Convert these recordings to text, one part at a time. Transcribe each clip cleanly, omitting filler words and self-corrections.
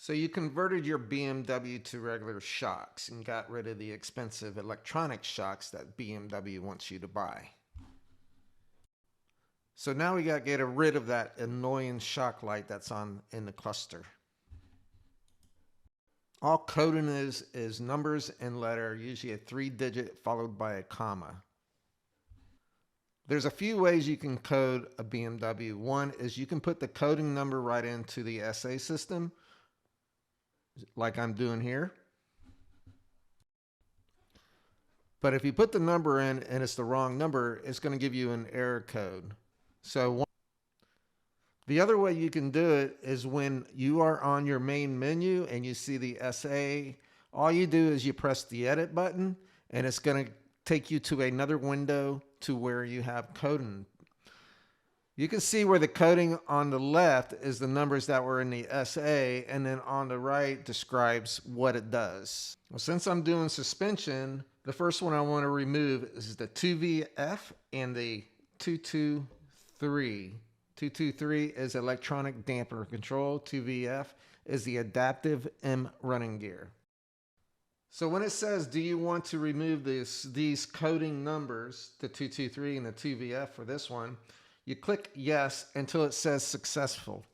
So you converted your BMW to regular shocks and got rid of the expensive electronic shocks that BMW wants you to buy. So now we got to get rid of that annoying shock light that's on in the cluster. All coding is numbers and letter, usually a 3-digit followed by a comma. There's a few ways you can code a BMW. One is you can put the coding number right into the SA system, like I'm doing here. But if you put the number in and it's the wrong number, it's going to give you an error code. So the other way you can do it is when you are on your main menu and you see the SA, all you do is you press the edit button and it's going to take you to another window to where you have coding. You can see where the coding on the left is the numbers that were in the SA, and then on the right describes what it does. Well, since I'm doing suspension, the first one I want to remove is the 2VF and the 223. 223 is electronic damper control. 2VF is the adaptive M running gear. So when it says, do you want to remove these coding numbers, the 223 and the 2VF for this one, you click yes until it says successful.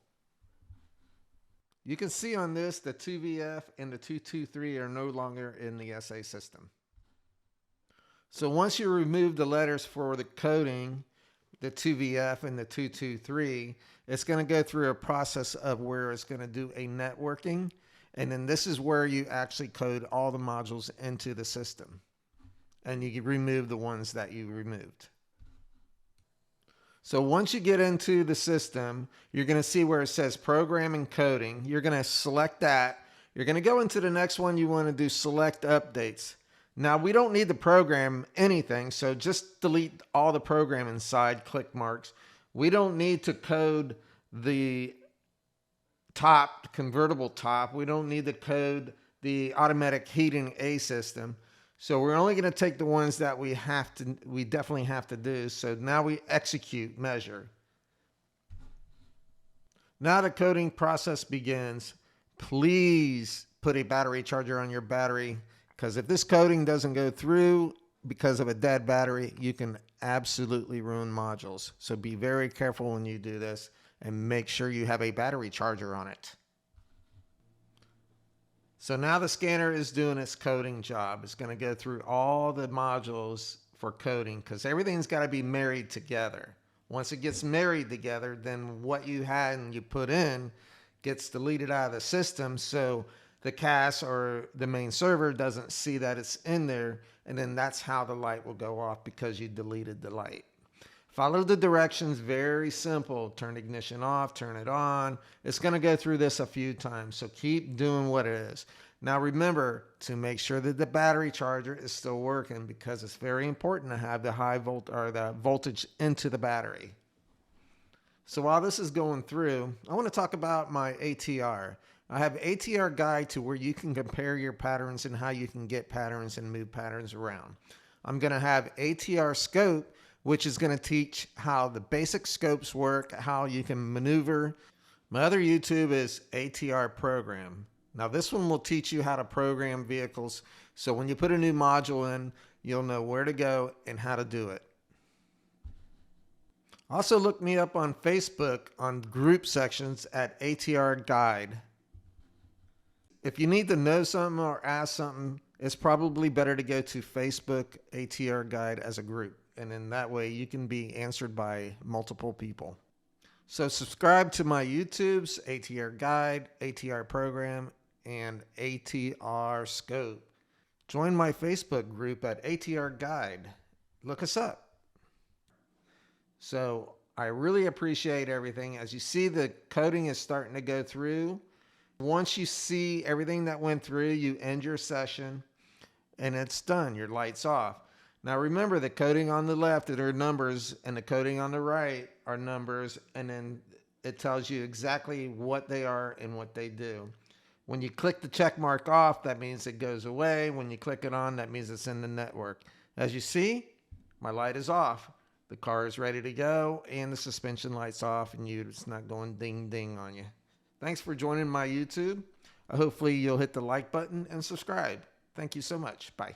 You can see on this the 2VF and the 223 are no longer in the SA system. So once you remove the letters for the coding, the 2VF and the 223, it's going to go through a process of where it's going to do a networking. And then this is where you actually code all the modules into the system. And you can remove the ones that you removed. So once you get into the system, you're going to see where it says program and coding. You're going to select that. You're going to go into the next one. You want to do select updates. Now we don't need to program anything, so just delete all the program inside click marks. We don't need to code the top, convertible top. We don't need to code the automatic heating A system. So we're only going to take the ones that we definitely have to do. So now we execute measure. Now the coding process begins. Please put a battery charger on your battery, because if this coding doesn't go through because of a dead battery, you can absolutely ruin modules. So be very careful when you do this and make sure you have a battery charger on it. So now the scanner is doing its coding job. It's going to go through all the modules for coding because everything's got to be married together. Once it gets married together, then what you had and you put in gets deleted out of the system. So the cache or the main server doesn't see that it's in there. And then that's how the light will go off because you deleted the light. Follow the directions, very simple. Turn ignition off, turn it on. It's going to go through this a few times, so keep doing what it is. Now remember to make sure that the battery charger is still working because it's very important to have the the voltage into the battery. So while this is going through, I want to talk about my ATR. I have an ATR guide to where you can compare your patterns and how you can get patterns and move patterns around. I'm going to have ATR scope, which is going to teach how the basic scopes work, how you can maneuver. My other YouTube is ATR program. Now this one will teach you how to program vehicles. So when you put a new module in, you'll know where to go and how to do it. Also look me up on Facebook on group sections at ATR Guide. If you need to know something or ask something, it's probably better to go to Facebook ATR Guide as a group. And in that way, you can be answered by multiple people. So subscribe to my YouTubes, ATR Guide, ATR Program, and ATR Scope. Join my Facebook group at ATR Guide. Look us up. So I really appreciate everything. As you see, the coding is starting to go through. Once you see everything that went through, you end your session and it's done. Your light's off. Now remember, the coding on the left are numbers and the coding on the right are numbers, and then it tells you exactly what they are and what they do. When you click the check mark off, that means it goes away. When you click it on, that means it's in the network. As you see, my light is off. The car is ready to go and the suspension light's off and it's not going ding ding on you. Thanks for joining my YouTube. Hopefully you'll hit the like button and subscribe. Thank you so much. Bye.